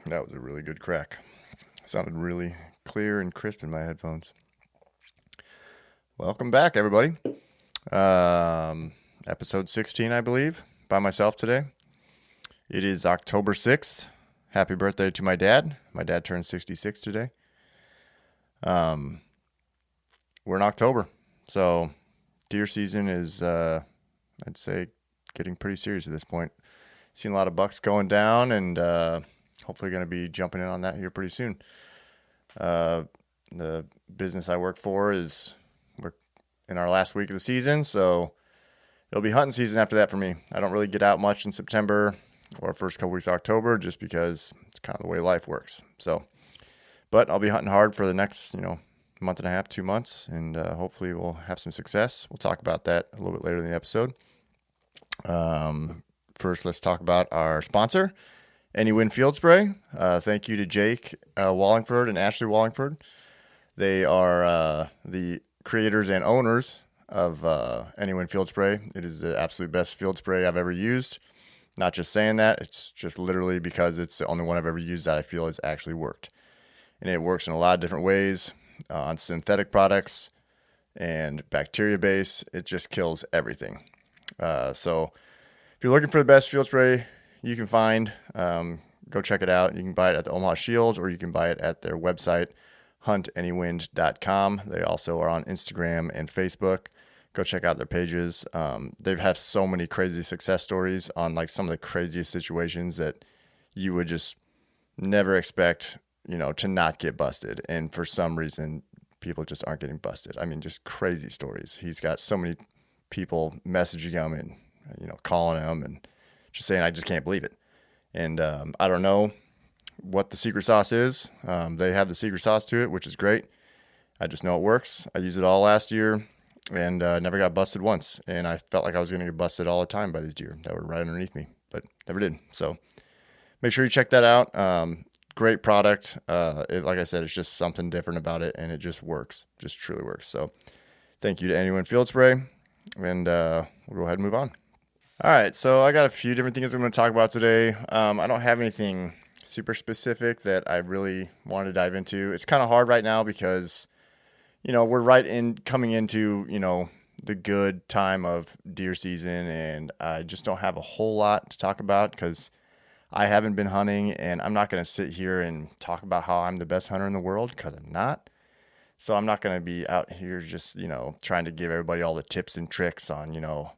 That was a really good crack. Sounded really clear and crisp in my headphones. Welcome back, everybody. Episode 16, I believe, by myself today. It is October 6th. Happy birthday to my dad. My dad turned 66 today. We're in October, so deer season is, I'd say, getting pretty serious at this point. Seen a lot of bucks going down, and hopefully going to be jumping in on that here pretty soon. The business I work for we're in our last week of the season, so it'll be hunting season after that for me. I don't really get out much in September or first couple weeks of October just because it's kind of the way life works. But I'll be hunting hard for the next, month and a half, 2 months, and hopefully we'll have some success. We'll talk about that a little bit later in the episode. First, let's talk about our sponsor, AnyWin Field Spray. Thank you to Jake Wallingford and Ashley Wallingford. They are the creators and owners of AnyWin Field Spray. It is the absolute best field spray I've ever used. Not just saying that, it's just literally because it's the only one I've ever used that I feel has actually worked. And it works in a lot of different ways on synthetic products and bacteria base. It just kills everything. So if you're looking for the best field spray you can find, go check it out. You can buy it at the Omaha Shields, or you can buy it at their website, huntanywin.com. They also are on Instagram and Facebook. Go check out their pages. They've had so many crazy success stories on like some of the craziest situations that you would just never expect, to not get busted. And for some reason, people just aren't getting busted. I mean, just crazy stories. He's got so many people messaging him and, calling him and just saying, I just can't believe it. And I don't know what the secret sauce is. They have the secret sauce to it, which is great. I just know it works. I used it all last year and never got busted once. And I felt like I was going to get busted all the time by these deer that were right underneath me, but never did. So make sure you check that out. Great product. Like I said, it's just something different about it, and it just works. Just truly works. So thank you to AnyWin Field Spray, and we'll go ahead and move on. All right, so I got a few different things I'm going to talk about today. I don't have anything super specific that I really want to dive into. It's kind of hard right now because, we're coming into, the good time of deer season, and I just don't have a whole lot to talk about because I haven't been hunting, and I'm not going to sit here and talk about how I'm the best hunter in the world because I'm not. So I'm not going to be out here just, trying to give everybody all the tips and tricks on,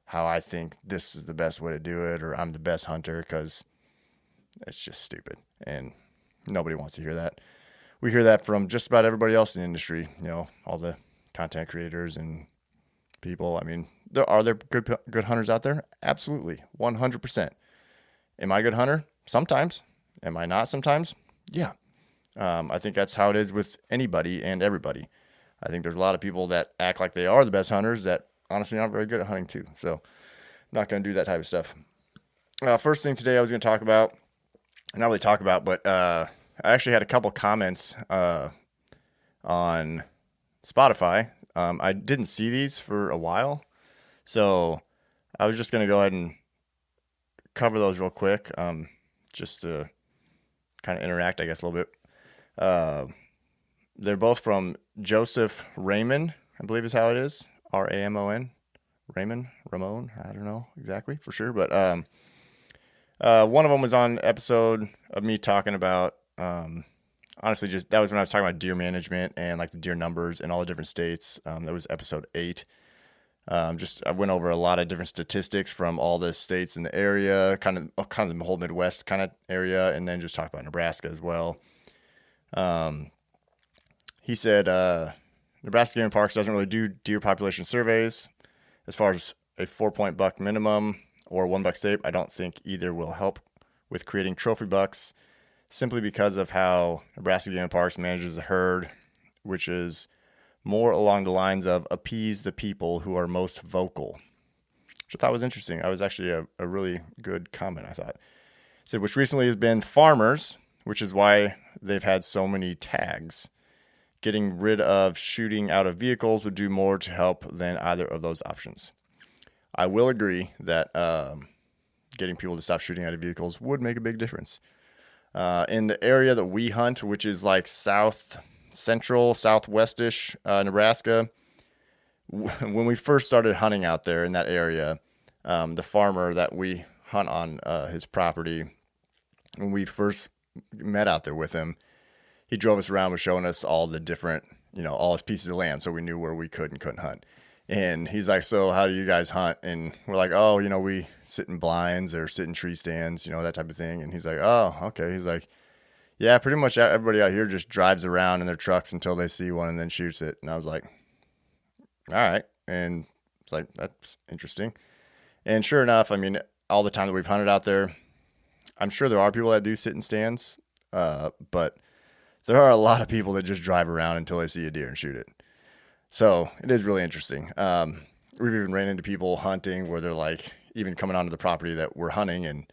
how I think this is the best way to do it, or I'm the best hunter, because it's just stupid. And nobody wants to hear that. We hear that from just about everybody else in the industry, all the content creators and people. I mean, are there good hunters out there? Absolutely. 100%. Am I a good hunter? Sometimes. Am I not sometimes? Yeah. I think that's how it is with anybody and everybody. I think there's a lot of people that act like they are the best hunters that honestly aren't very good at hunting too. So I'm not going to do that type of stuff. First thing today I was going to talk about, not really talk about, but I actually had a couple comments on Spotify. I didn't see these for a while, so I was just going to go ahead and cover those real quick, just to kind of interact, I guess, a little bit. They're both from Joseph Raymond, I believe is how it is. Ramon. Ramon. I don't know exactly for sure, but one of them was on episode of me talking about, honestly, just that was when I was talking about deer management and like the deer numbers in all the different states. That was episode 8. I went over a lot of different statistics from all the states in the area, kind of the whole Midwest kind of area, and then just talk about Nebraska as well. He said Nebraska Game Parks doesn't really do deer population surveys. As far as a 4-point buck minimum or 1 buck state, I don't think either will help with creating trophy bucks, simply because of how Nebraska Game Parks manages the herd, which is more along the lines of appease the people who are most vocal, which I thought was interesting. I was actually a really good comment, I thought. It said, which recently has been farmers, which is why they've had so many tags. Getting rid of shooting out of vehicles would do more to help than either of those options. I will agree that getting people to stop shooting out of vehicles would make a big difference. In the area that we hunt, which is like south central, southwestish Nebraska, when we first started hunting out there in that area, the farmer that we hunt on his property, when we first met out there with him, he drove us around, was showing us all the different, all his pieces of land, so we knew where we could and couldn't hunt. And he's like, so how do you guys hunt? And we're like, oh, we sit in blinds or sit in tree stands, that type of thing. And he's like, oh, okay. He's like, yeah, pretty much everybody out here just drives around in their trucks until they see one and then shoots it. And I was like, all right. And it's like, that's interesting. And sure enough, I mean, all the time that we've hunted out there, I'm sure there are people that do sit in stands, but there are a lot of people that just drive around until they see a deer and shoot it. So it is really interesting. We've even ran into people hunting where they're like even coming onto the property that we're hunting, and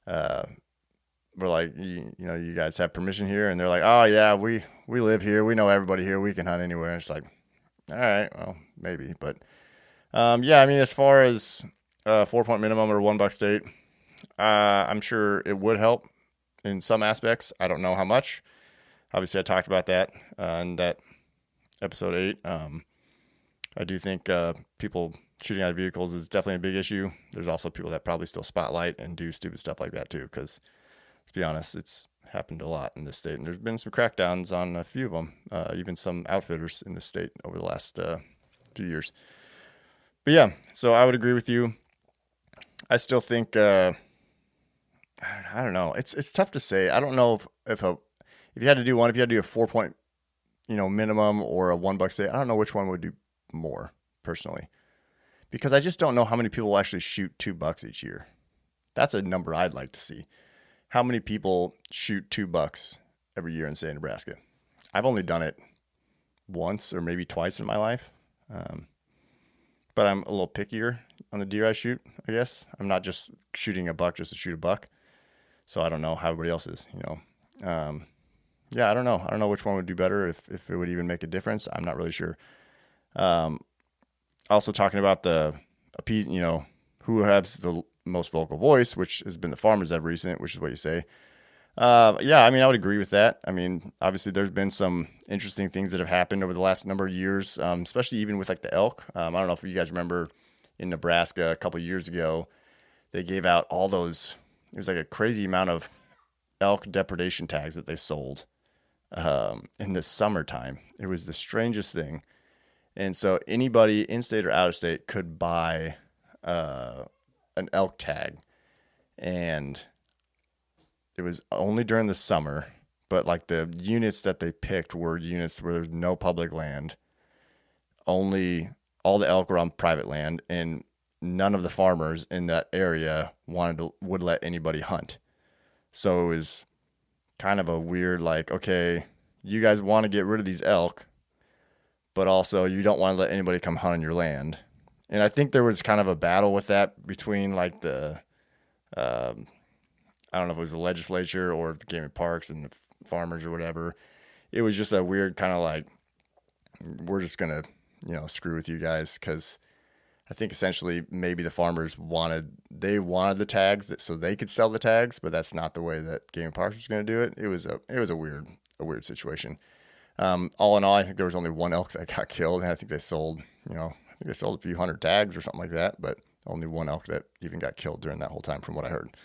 we're like, you guys have permission here? And they're like, oh yeah, we live here. We know everybody here. We can hunt anywhere. And it's like, all right, well, maybe. But yeah, I mean, as far as 4-point minimum or $1 state, I'm sure it would help in some aspects. I don't know how much. Obviously, I talked about that in that episode 8. I do think people shooting out of vehicles is definitely a big issue. There's also people that probably still spotlight and do stupid stuff like that too, because let's be honest, it's happened a lot in this state, and there's been some crackdowns on a few of them, even some outfitters in this state over the last few years. But yeah, so I would agree with you. I still think I don't know. It's tough to say. I don't know if you had to do one, if you had to do a 4-point minimum or a $1 state, I don't know which one would do more personally, because I just don't know how many people will actually shoot $2 each year. That's a number I'd like to see. How many people shoot $2 every year in state of Nebraska? I've only done it once or maybe twice in my life. But I'm a little pickier on the deer I shoot, I guess. I'm not just shooting a buck just to shoot a buck. So I don't know how everybody else is, Yeah, I don't know. I don't know which one would do better, if it would even make a difference. I'm not really sure. Also talking about who has the most vocal voice, which has been the farmers of recent, which is what you say. Yeah, I mean, I would agree with that. I mean, obviously there's been some interesting things that have happened over the last number of years, especially even with like the elk. I don't know if you guys remember in Nebraska a couple of years ago, they gave out all those, it was like a crazy amount of elk depredation tags that they sold in the summertime. It was the strangest thing. And so anybody in state or out of state could buy an elk tag, and it was only during the summer, but like the units that they picked were units where there's no public land. Only all the elk were on private land, and none of the farmers in that area would let anybody hunt. So it was kind of a weird, like, okay, you guys want to get rid of these elk, but also you don't want to let anybody come hunt on your land. And I think there was kind of a battle with that between like the, I don't know if it was the legislature or the game and parks and the farmers or whatever. It was just a weird kind of like, we're just going to, screw with you guys. Cause I think essentially maybe the farmers wanted the tags so they could sell the tags, but that's not the way that game and parks was going to do it. It was a weird situation. All in all, I think there was only one elk that got killed, and I think they sold, a few hundred tags or something like that, but only one elk that even got killed during that whole time from what I heard.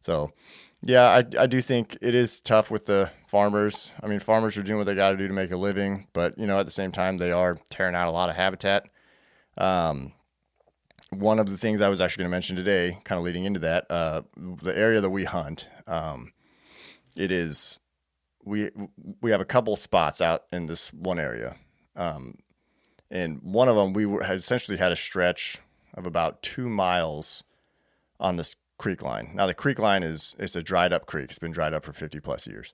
So yeah, I do think it is tough with the farmers. I mean, farmers are doing what they got to do to make a living, but at the same time, they are tearing out a lot of habitat. One of the things I was actually going to mention today, kind of leading into that, the area that we hunt, it is, we have a couple spots out in this one area. And one of them, had essentially had a stretch of about 2 miles on this creek line. Now the creek line it's a dried up creek. It's been dried up for 50 plus years.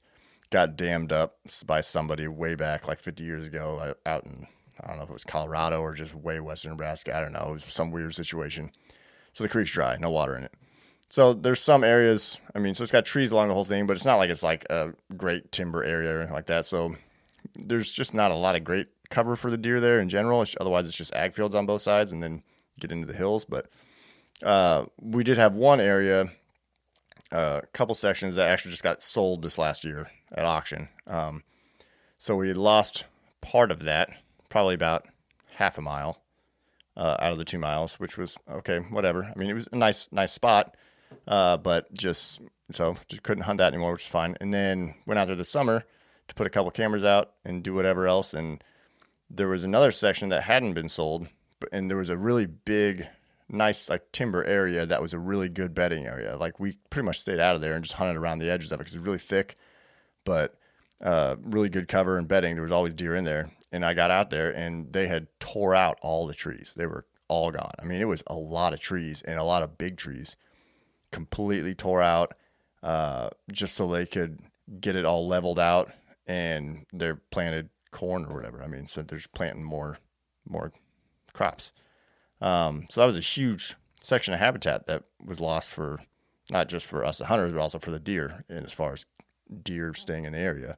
Got dammed up by somebody way back like 50 years ago out in, I don't know if it was Colorado or just way western Nebraska. I don't know. It was some weird situation. So the creek's dry, no water in it. So there's some areas, so it's got trees along the whole thing, but it's not like it's like a great timber area or anything like that. So there's just not a lot of great cover for the deer there in general. Otherwise it's just ag fields on both sides and then get into the hills. But we did have one area a couple sections that actually just got sold this last year at auction. So we lost part of that, probably about half a mile out of the 2 miles, which was okay, whatever. I mean, it was a nice spot, but just couldn't hunt that anymore, which is fine. And then went out there this summer to put a couple cameras out and do whatever else. And there was another section that hadn't been sold, and there was a really big, nice like timber area that was a really good bedding area. Like we pretty much stayed out of there and just hunted around the edges of it because it's really thick, but really good cover and bedding. There was always deer in there. And I got out there and they had tore out all the trees. They were all gone. I mean, it was a lot of trees and a lot of big trees completely tore out just so they could get it all leveled out, and they're planted corn or whatever. I mean, so they're just planting more crops. So that was a huge section of habitat that was lost for not just for us, the hunters, but also for the deer, and as far as deer staying in the area.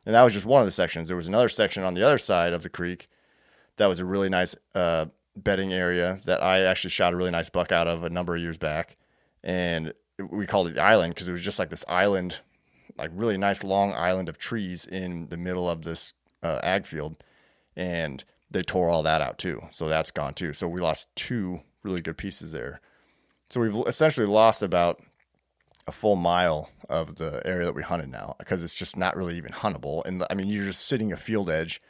And that was just one of the sections. There was another section on the other side of the creek that was a really nice bedding area that I actually shot a really nice buck out of a number of years back. And we called it the island because it was just like this island, like really nice long island of trees in the middle of this ag field. And they tore all that out too. So that's gone too. So we lost 2 really good pieces there. So we've essentially lost about a full mile of the area that we hunted now because it's just not really even huntable. And I mean, you're just sitting a field edge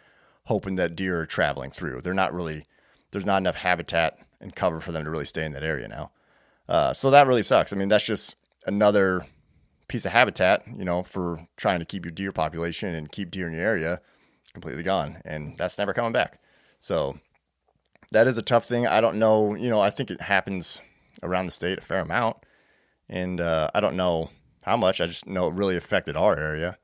hoping that deer are traveling through. There's not enough habitat and cover for them to really stay in that area now. So that really sucks. I mean, that's just another piece of habitat, for trying to keep your deer population and keep deer in your area completely gone. And that's never coming back. So that is a tough thing. I don't know, I think it happens around the state a fair amount. And I don't know how much. I just know it really affected our area.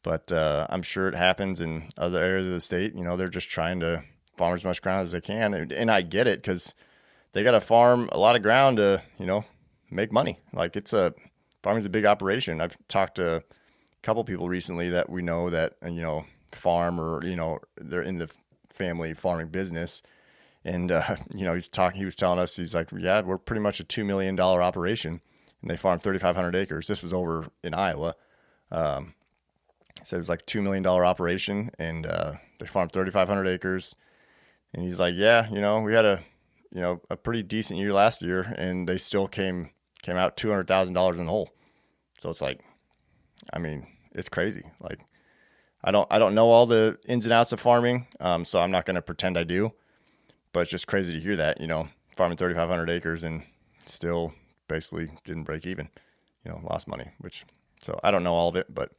But I'm sure it happens in other areas of the state. They're just trying to farm as much ground as they can. And I get it because they got to farm a lot of ground to, make money. Like farming's a big operation. I've talked to a couple people recently that we know that, farm or, they're in the family farming business. And, he was telling us, he's like, yeah, we're pretty much a $2 million operation. And they farmed 3,500 acres. This was over in Iowa. So it was like $2 million operation, and they farmed 3,500 acres. And he's like, yeah, we had a pretty decent year last year, and they still came out $200,000 in the hole. So it's like, I mean, it's crazy. Like, I don't know all the ins and outs of farming, so I'm not going to pretend I do. But it's just crazy to hear that, farming 3,500 acres and still basically didn't break even, lost money, so I don't know all of it, but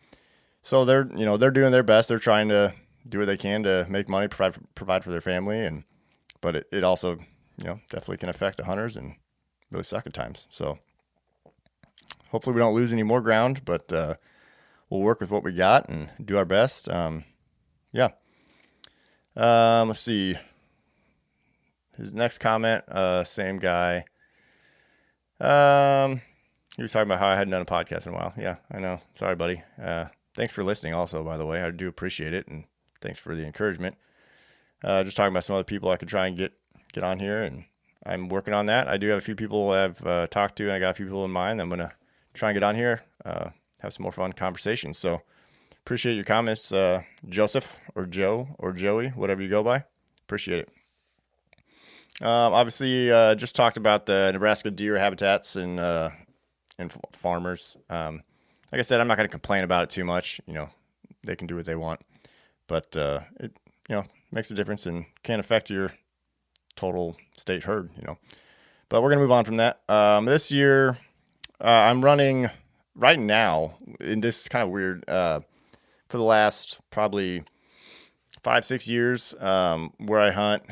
so they're doing their best. They're trying to do what they can to make money, provide for their family. But it also, definitely can affect the hunters and really suck at times. So hopefully we don't lose any more ground, but we'll work with what we got and do our best. Yeah. Let's see. His next comment, same guy. He was talking about how I hadn't done a podcast in a while. Yeah, I know. Sorry, buddy. Thanks for listening also, by the way. I do appreciate it, and thanks for the encouragement. Just talking about some other people I could try and get on here, and I'm working on that. I do have a few people I've talked to, and I got a few people in mind that I'm going to try and get on here, have some more fun conversations. So appreciate your comments, Joseph or Joe or Joey, whatever you go by. Appreciate it. Obviously, just talked about the Nebraska deer habitats and farmers. Like I said, I'm not going to complain about it too much. They can do what they want, but it makes a difference and can affect your total state herd. But we're going to move on from that. This year, I'm running right now, and this is kind of weird. For the last probably 5-6 years, where I hunt.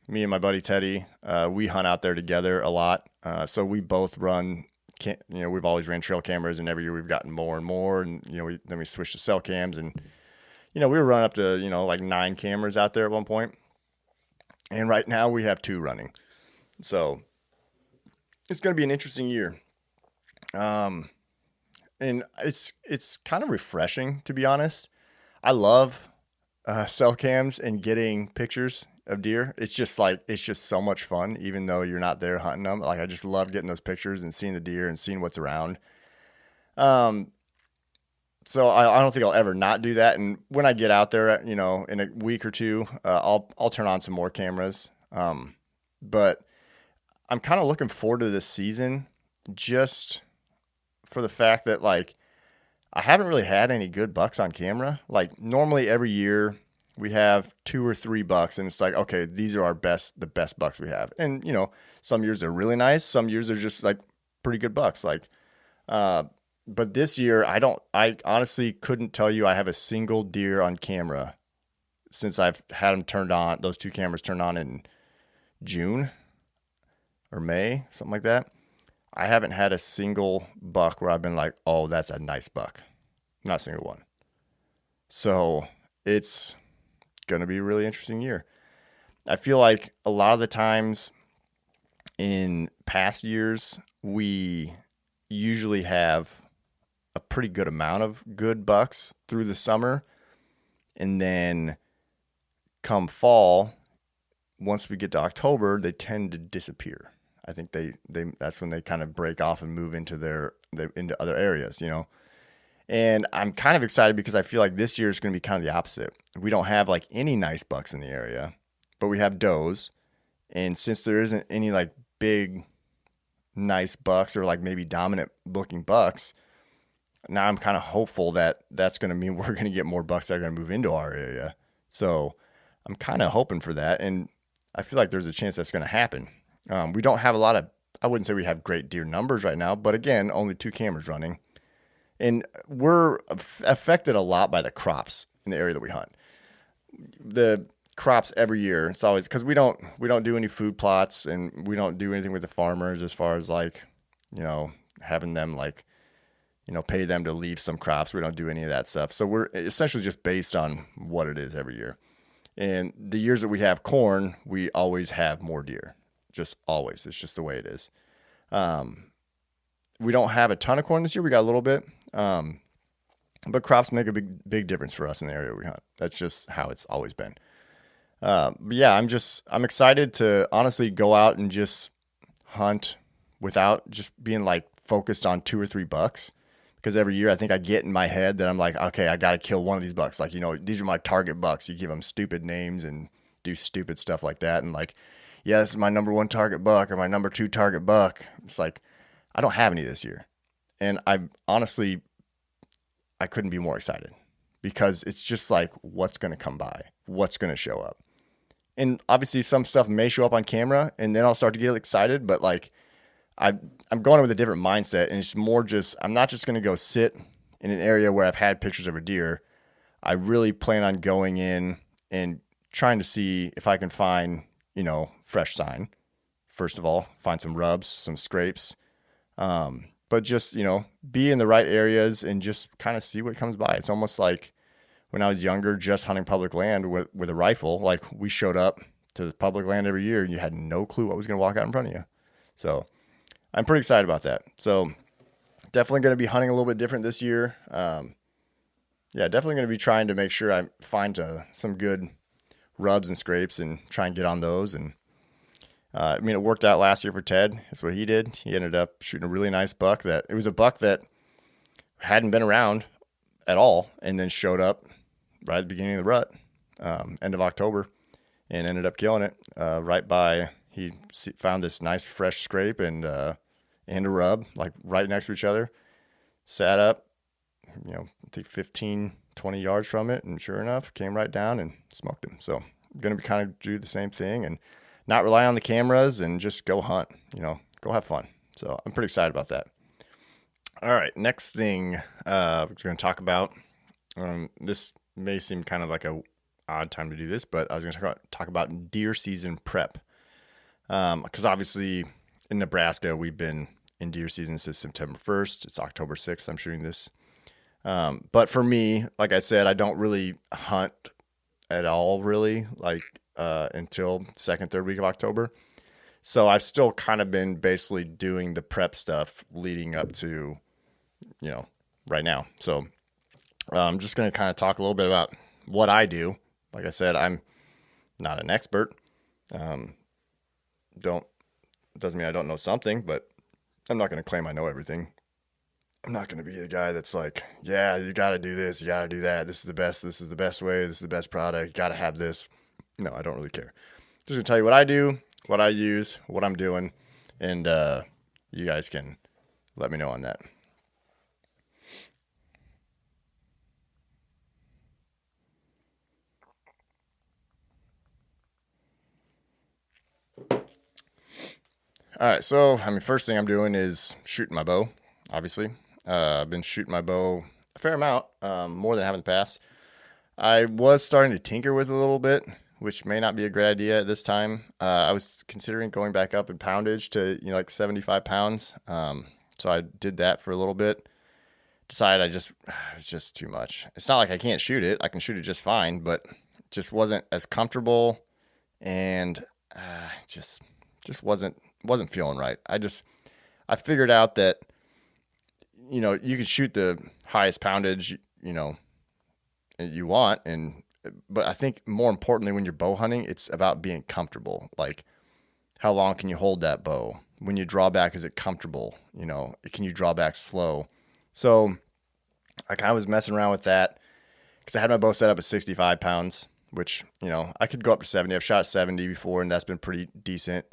Me and my buddy Teddy, we hunt out there together a lot. So we both run, we've always ran trail cameras, and every year we've gotten more and more. And, then we switched to cell cams, and, we were running up to, like 9 cameras out there at one point. And right now we have 2 running. So it's going to be an interesting year. And it's kind of refreshing, to be honest. I love cell cams and getting pictures of deer. It's just so much fun, even though you're not there hunting them. Like, I just love getting those pictures and seeing the deer and seeing what's around. So I don't think I'll ever not do that. And when I get out there, in a week or two, I'll turn on some more cameras. But I'm kind of looking forward to this season, just for the fact that like I haven't really had any good bucks on camera. Like normally every year we have 2 or 3 bucks, and it's like, okay, these are the best bucks we have. And some years they're really nice, some years they're just like pretty good bucks. Like, but this year I honestly couldn't tell you I have a single deer on camera since I've had them turned on. Those 2 cameras turned on in June or May, something like that. I haven't had a single buck where I've been like, oh, that's a nice buck. Not a single one. So it's going to be a really interesting year. I feel like a lot of the times in past years, we usually have a pretty good amount of good bucks through the summer. And then come fall, once we get to October, they tend to disappear. I think they that's when they kind of break off and move into into other areas, And I'm kind of excited because I feel like this year is going to be kind of the opposite. We don't have like any nice bucks in the area, but we have does. And since there isn't any like big nice bucks or like maybe dominant looking bucks, now I'm kind of hopeful that that's going to mean we're going to get more bucks that are going to move into our area. So I'm kind of hoping for that. And I feel like there's a chance that's going to happen. We don't have I wouldn't say we have great deer numbers right now, but again, only 2 cameras running. And we're affected a lot by the crops in the area that we hunt. The crops every year, it's always because we don't do any food plots, and we don't do anything with the farmers as far as like, having them like, pay them to leave some crops. We don't do any of that stuff. So we're essentially just based on what it is every year. And the years that we have corn, we always have more deer. Just always. It's just the way it is. We don't have a ton of corn this year. We got a little bit. But crops make a big difference for us in the area we hunt. That's just how it's always been. But yeah, I'm excited to honestly go out and just hunt without just being like focused on 2 or 3 bucks. Because every year I think I get in my head that I'm like, okay, I got to kill one of these bucks. Like, these are my target bucks. You give them stupid names and do stupid stuff like that. And like, yeah, this is my number 1 target buck or my number 2 target buck. It's like, I don't have any this year. And I couldn't be more excited because it's just like, what's going to come by? What's going to show up? And obviously some stuff may show up on camera and then I'll start to get excited. But like, I'm going with a different mindset, and it's more just, I'm not just going to go sit in an area where I've had pictures of a deer. I really plan on going in and trying to see if I can find, fresh sign. First of all, find some rubs, some scrapes, but just, be in the right areas and just kind of see what comes by. It's almost like when I was younger, just hunting public land with a rifle. Like we showed up to the public land every year and you had no clue what was going to walk out in front of you. So I'm pretty excited about that. So definitely going to be hunting a little bit different this year. Definitely going to be trying to make sure I find some good rubs and scrapes and try and get on those. And it worked out last year for Ted. That's what he did. He ended up shooting a really nice buck. It was a buck that hadn't been around at all, and then showed up right at the beginning of the rut, end of October, and ended up killing it right by. He found this nice fresh scrape and a rub like right next to each other. Sat up, I think 15, 20 yards from it, and sure enough, came right down and smoked him. So I'm going to be kind of do the same thing and not rely on the cameras and just go hunt, go have fun. So I'm pretty excited about that. All right, next thing we're going to talk about, this may seem kind of like a odd time to do this, but I was going to talk about deer season prep. Because obviously in Nebraska, we've been in deer season since September 1st. It's October 6th. I'm shooting this. But for me, like I said, I don't really hunt at all, really, until second, third week of October. So I've still kind of been basically doing the prep stuff leading up to, right now. So I'm just going to kind of talk a little bit about what I do. Like I said, I'm not an expert. Doesn't mean I don't know something, but I'm not going to claim I know everything. I'm not going to be the guy that's like, yeah, you got to do this, you got to do that. This is the best. This is the best way. This is the best product. You got to have this. No, I don't really care. Just going to tell you what I do, what I use, what I'm doing, and you guys can let me know on that. All right, so first thing I'm doing is shooting my bow. Obviously, I've been shooting my bow a fair amount, more than I have in the past. I was starting to tinker with it a little bit, which may not be a great idea at this time. I was considering going back up in poundage to like 75 pounds. So I did that for a little bit. Decided it's just too much. It's not like I can't shoot it. I can shoot it just fine, but it just wasn't as comfortable, and just wasn't feeling right. I figured out that you can shoot the highest poundage you want, but I think more importantly when you're bow hunting, it's about being comfortable. Like, how long can you hold that bow? When you draw back, is it comfortable? Can you draw back slow? So I kind of was messing around with that because I had my bow set up at 65 pounds, which, I could go up to 70. I've shot at 70 before, and that's been pretty decent.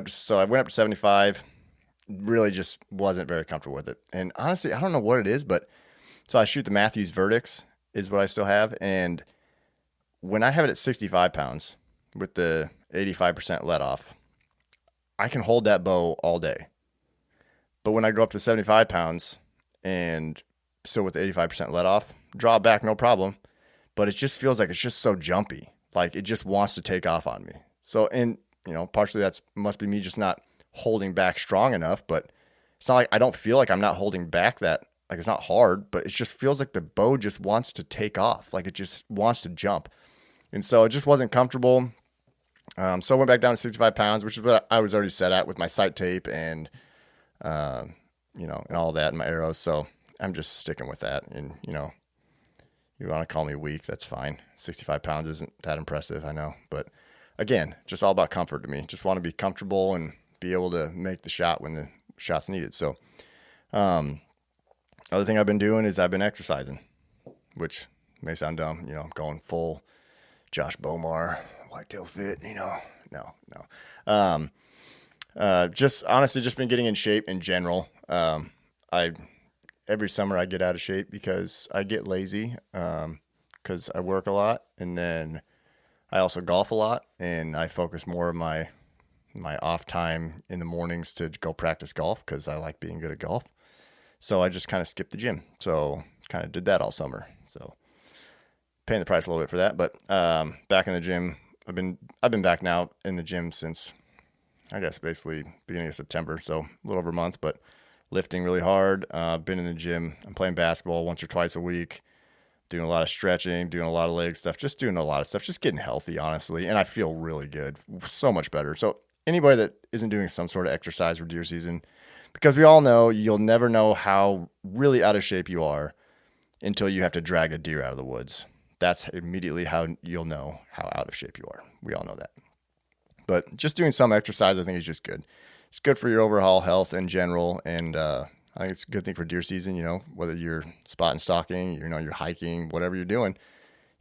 So I went up to 75, really just wasn't very comfortable with it. And honestly, I don't know what it is, but so I shoot the Mathews Verdicts is what I still have. And when I have it at 65 pounds with the 85% let off, I can hold that bow all day. But when I go up to 75 pounds and still with the 85% let off, draw it back, no problem. But it just feels like it's just so jumpy. Like it just wants to take off on me. So, and partially that's must be me just not holding back strong enough, but it's not like I don't feel like I'm not holding back that, like it's not hard, but it just feels like the bow just wants to take off. Like it just wants to jump. And so it just wasn't comfortable. So I went back down to 65 pounds, which is what I was already set at with my sight tape and, and all that and my arrows. So I'm just sticking with that. And, you want to call me weak, that's fine. 65 pounds isn't that impressive, I know. But again, just all about comfort to me. Just want to be comfortable and be able to make the shot when the shot's needed. So, other thing I've been doing is I've been exercising, which may sound dumb. I'm going full Josh Bomar, whitetail fit, no. Just honestly, just been getting in shape in general. Every summer I get out of shape because I get lazy, because I work a lot, and then I also golf a lot, and I focus more of my off time in the mornings to go practice golf because I like being good at golf. So I just kind of skipped the gym. So kind of did that all summer. So paying the price a little bit for that, but back in the gym. I've been back now in the gym since, I guess, basically beginning of September. So a little over a month, but lifting really hard. Been in the gym. I'm playing basketball once or twice a week, doing a lot of stretching, doing a lot of leg stuff, just doing a lot of stuff, just getting healthy, honestly. And I feel really good, so much better. So anybody that isn't doing some sort of exercise for deer season, because we all know you'll never know how really out of shape you are until you have to drag a deer out of the woods. That's immediately how you'll know how out of shape you are. We all know that. But just doing some exercise, I think, is just good. It's good for your overall health in general. And I think it's a good thing for deer season, whether you're spot and stalking, you're hiking, whatever you're doing,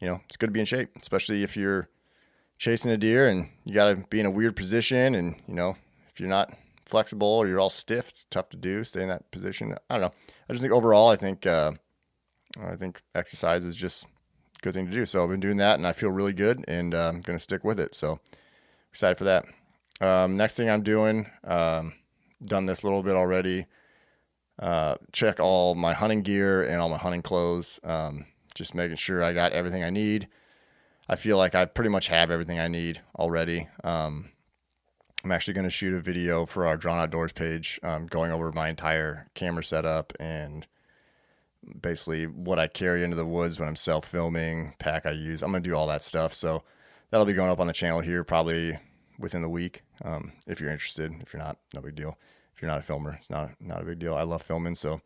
it's good to be in shape, especially if you're chasing a deer and you got to be in a weird position. And, if you're not flexible or you're all stiff, it's tough to do, stay in that position. I don't know. I just think overall, I think exercise is just good thing to do. So I've been doing that and I feel really good, and I'm going to stick with it. So excited for that. Next thing I'm doing, done this a little bit already, check all my hunting gear and all my hunting clothes, just making sure I got everything I need. I feel like I pretty much have everything I need already. I'm actually going to shoot a video for our Drawn Outdoors page, going over my entire camera setup and basically what I carry into the woods when I'm self-filming, pack I use. I'm going to do all that stuff. So that'll be going up on the channel here probably within the week. If you're interested. If you're not, no big deal. If you're not a filmer, it's not a big deal. I love filming, so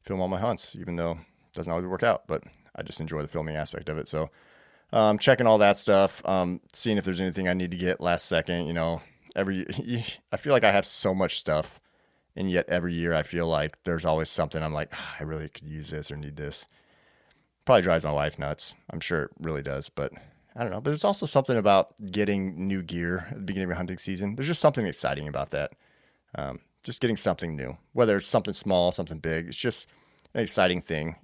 film all my hunts, even though it doesn't always work out, but I just enjoy the filming aspect of it. So checking all that stuff, seeing if there's anything I need to get last second. I feel like I have so much stuff And yet every year I feel like there's always something I'm like, I really could use this or need this. Probably drives my wife nuts. I'm sure it really does, but I don't know. But there's also something about getting new gear at the beginning of a hunting season. There's just something exciting about that. Just getting something new, whether it's something small, something big. It's just an exciting thing,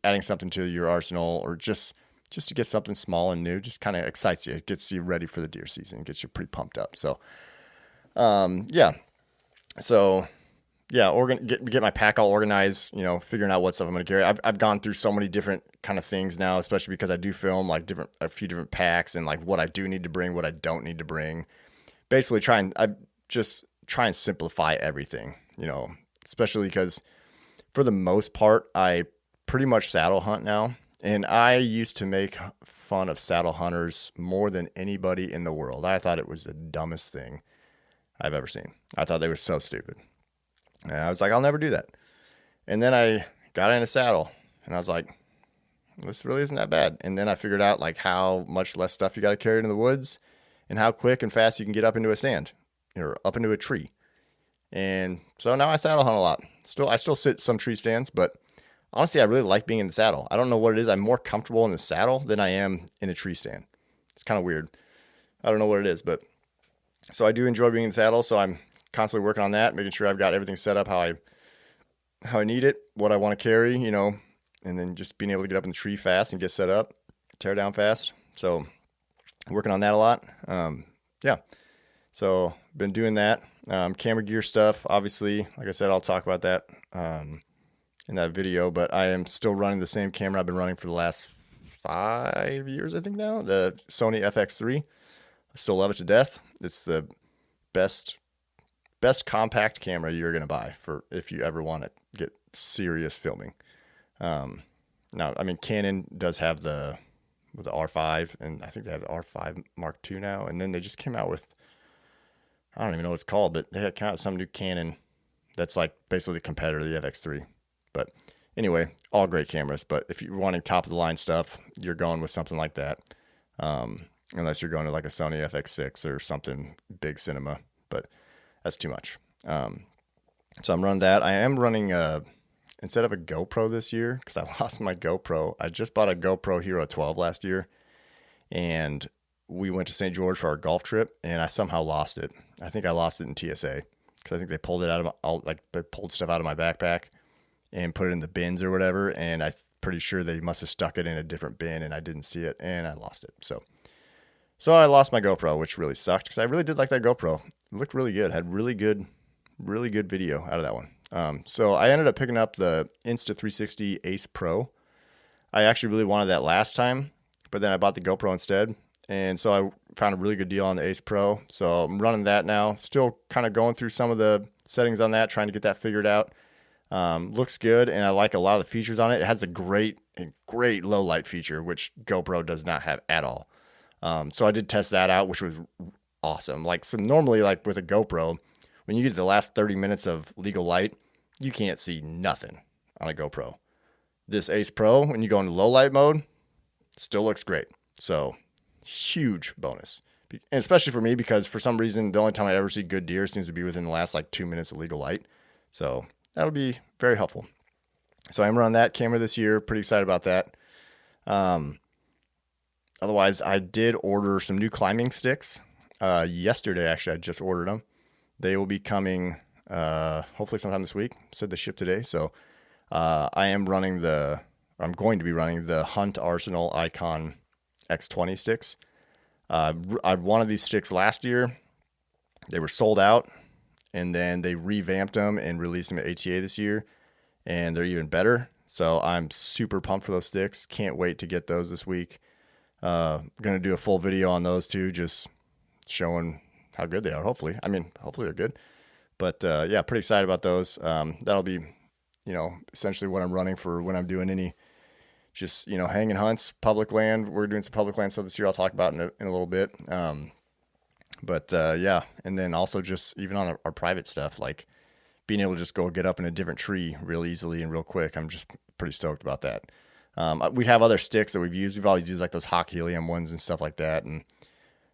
adding something to your arsenal, or just to get something small and new, just kind of excites you. It gets you ready for the deer season, gets you pretty pumped up. So, yeah. So, yeah, get my pack all organized, figuring out what stuff I'm going to carry. I've gone through so many different kind of things now, especially because I do film like a few different packs and like what I do need to bring, what I don't need to bring. Basically I just try and simplify everything, especially because for the most part, I pretty much saddle hunt now. And I used to make fun of saddle hunters more than anybody in the world. I thought it was the dumbest thing I've ever seen. I thought they were so stupid. And I was like, I'll never do that. And then I got in a saddle and I was like, this really isn't that bad. And then I figured out like how much less stuff you got to carry into the woods and how quick and fast you can get up into a stand or up into a tree. And so now I saddle hunt a lot. I still sit some tree stands, but honestly, I really like being in the saddle. I don't know what it is. I'm more comfortable in the saddle than I am in a tree stand. It's kind of weird. I don't know what it is, but so I do enjoy being in the saddle. So I'm constantly working on that, making sure I've got everything set up how I need it, what I want to carry, and then just being able to get up in the tree fast and get set up, tear down fast. So working on that a lot. Yeah. So been doing that. Camera gear stuff, obviously, like I said, I'll talk about that in that video, but I am still running the same camera I've been running for the last 5 years, I think now, the Sony FX3. I still love it to death. It's the best compact camera you're going to buy for if you ever want to get serious filming. Now, I mean, Canon does have the R5, and I think they have the R5 Mark II now, and then they just came out with, I don't even know what it's called, but they had kind of some new Canon that's like basically the competitor to the FX3. But anyway, all great cameras. But if you're wanting top of the line stuff, you're going with something like that. Unless you're going to like a Sony FX6 or something big cinema, but that's too much. So I'm running that. I am running instead of a GoPro this year, because I lost my GoPro. I just bought a GoPro Hero 12 last year, and we went to St. George for our golf trip, and I somehow lost it. I think I lost it in TSA because I think they pulled it out of they pulled stuff out of my backpack and put it in the bins or whatever. And I'm pretty sure they must have stuck it in a different bin and I didn't see it and I lost it. So I lost my GoPro, which really sucked because I really did like that GoPro. It looked really good. Had really good video out of that one. So I ended up picking up the Insta360 Ace Pro. I actually really wanted that last time, but then I bought the GoPro instead. And so I found a really good deal on the Ace Pro. So I'm running that now. Still kind of going through some of the settings on that, trying to get that figured out. Looks good, and I like a lot of the features on it. It has a great low light feature, which GoPro does not have at all. So I did test that out, which was awesome. So normally, like with a GoPro, when you get to the last 30 minutes of legal light, you can't see nothing on a GoPro. This Ace Pro, when you go into low light mode, still looks great. So huge bonus. And especially for me, because for some reason, the only time I ever see good deer seems to be within the last 2 minutes of legal light. So that'll be very helpful. So I'm running that camera this year. Pretty excited about that. Otherwise, I did order some new climbing sticks. Yesterday, actually, I just ordered them. They will be coming hopefully sometime this week. Said they ship today. So I'm going to be running the Hunt Arsenal Icon X20 sticks. I wanted these sticks last year. They were sold out, and then they revamped them and released them at ATA this year, and they're even better. So I'm super pumped for those sticks. Can't wait to get those this week. Going to do a full video on those too, just showing how good they are. Hopefully they're good. But yeah, pretty excited about those. That'll be, essentially what I'm running for when I'm doing any just, hanging hunts, public land. We're doing some public land stuff this year I'll talk about in a little bit. But yeah, and then also just even on our private stuff, like being able to just go get up in a different tree real easily and real quick. I'm just pretty stoked about that. We have other sticks that we've used. We've always used those Hawk Helium ones and stuff like that, and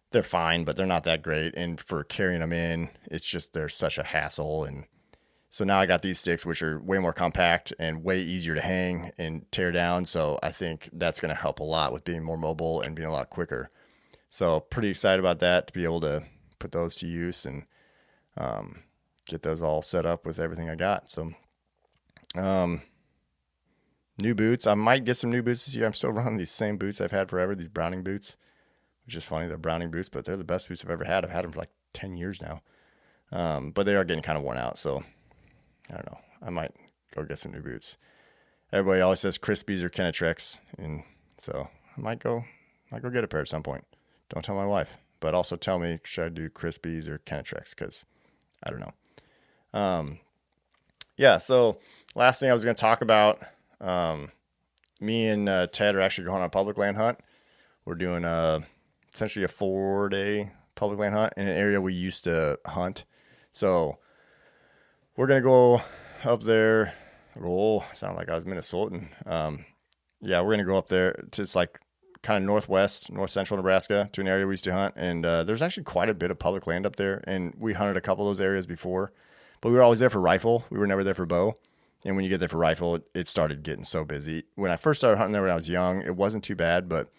they're fine, but they're not that great. And for carrying them in, it's just, they're such a hassle, and So now I got these sticks, which are way more compact and way easier to hang and tear down. So I think that's going to help a lot with being more mobile and being a lot quicker. So pretty excited about that, to be able to put those to use and get those all set up with everything I got. So new boots. I might get some new boots this year. I'm still running these same boots I've had forever, these Browning boots, which is funny. They're Browning boots, but they're the best boots I've ever had. I've had them for like 10 years now. But they are getting kind of worn out. So I don't know. I might go get some new boots. Everybody always says Crispies or Kenetrex, and so I might go get a pair at some point. Don't tell my wife, but also tell me, should I do Crispies or Kenetrex? Because I don't know. Yeah. So last thing I was going to talk about, me and Ted are actually going on a public land hunt. We're doing essentially a 4-day public land hunt in an area we used to hunt. So we're going to go up there. Sound like I was Minnesotan. Yeah, we're going to go up there to, it's like kind of north central Nebraska, to an area we used to hunt. And there's actually quite a bit of public land up there. And we hunted a couple of those areas before, but we were always there for rifle. We were never there for bow. And when you get there for rifle, it started getting so busy. When I first started hunting there when I was young, it wasn't too bad, but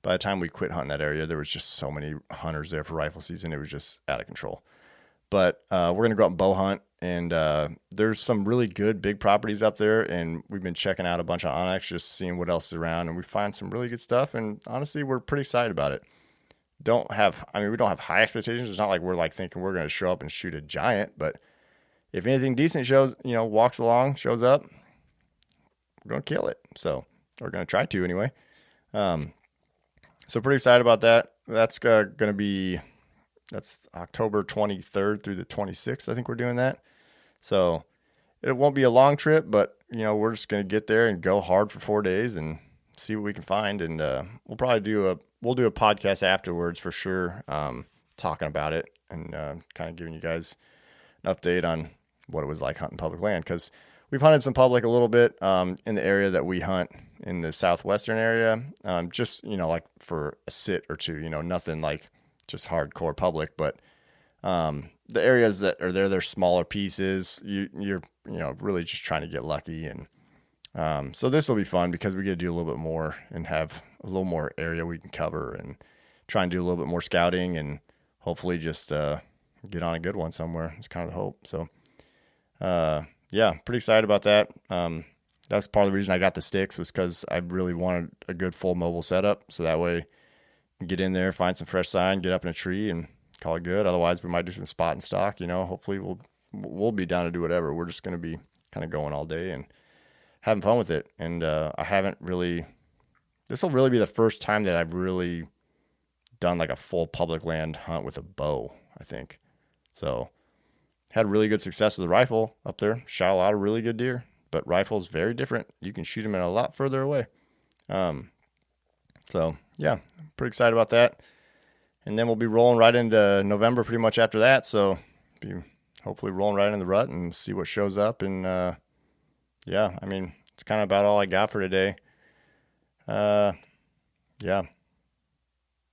by the time we quit hunting that area, there was just so many hunters there for rifle season. It was just out of control. But we're going to go out and bow hunt, and there's some really good big properties up there, and we've been checking out a bunch on onX, just seeing what else is around, and we find some really good stuff, and honestly, we're pretty excited about it. We don't have high expectations. It's not like we're like thinking we're going to show up and shoot a giant, but if anything decent walks along, shows up, we're going to kill it. So we're going to try to anyway. So pretty excited about that. That's going to be, that's October 23rd through the 26th. I think we're doing that. So it won't be a long trip, but we're just going to get there and go hard for 4 days and see what we can find. And we'll probably do a podcast afterwards for sure, talking about it and kind of giving you guys an update on what it was like hunting public land, because we've hunted some public a little bit in the area that we hunt in the southwestern area, just like for a sit or two, nothing like just hardcore public, but the areas that are there, they're smaller pieces. You're really just trying to get lucky, and so this will be fun because we get to do a little bit more and have a little more area we can cover and try and do a little bit more scouting and hopefully just get on a good one somewhere. It's kind of the hope. So yeah, pretty excited about that. That's part of the reason I got the sticks, was because I really wanted a good full mobile setup. So that way you can get in there, find some fresh sign, get up in a tree and call it good. Otherwise we might do some spot and stock, hopefully we'll be down to do whatever. We're just going to be kind of going all day and having fun with it. And, this will really be the first time that I've really done like a full public land hunt with a bow, I think. So had really good success with the rifle up there. Shot a lot of really good deer, but rifle is very different. You can shoot them in a lot further away. So yeah, pretty excited about that. And then we'll be rolling right into November pretty much after that. So be hopefully rolling right in the rut and see what shows up. And yeah, it's kind of about all I got for today. Yeah.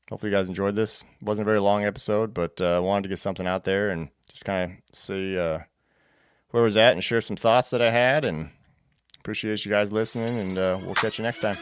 Hopefully you guys enjoyed this. It wasn't a very long episode, but I wanted to get something out there and just kind of see where I was at and share some thoughts that I had, and appreciate you guys listening, and we'll catch you next time.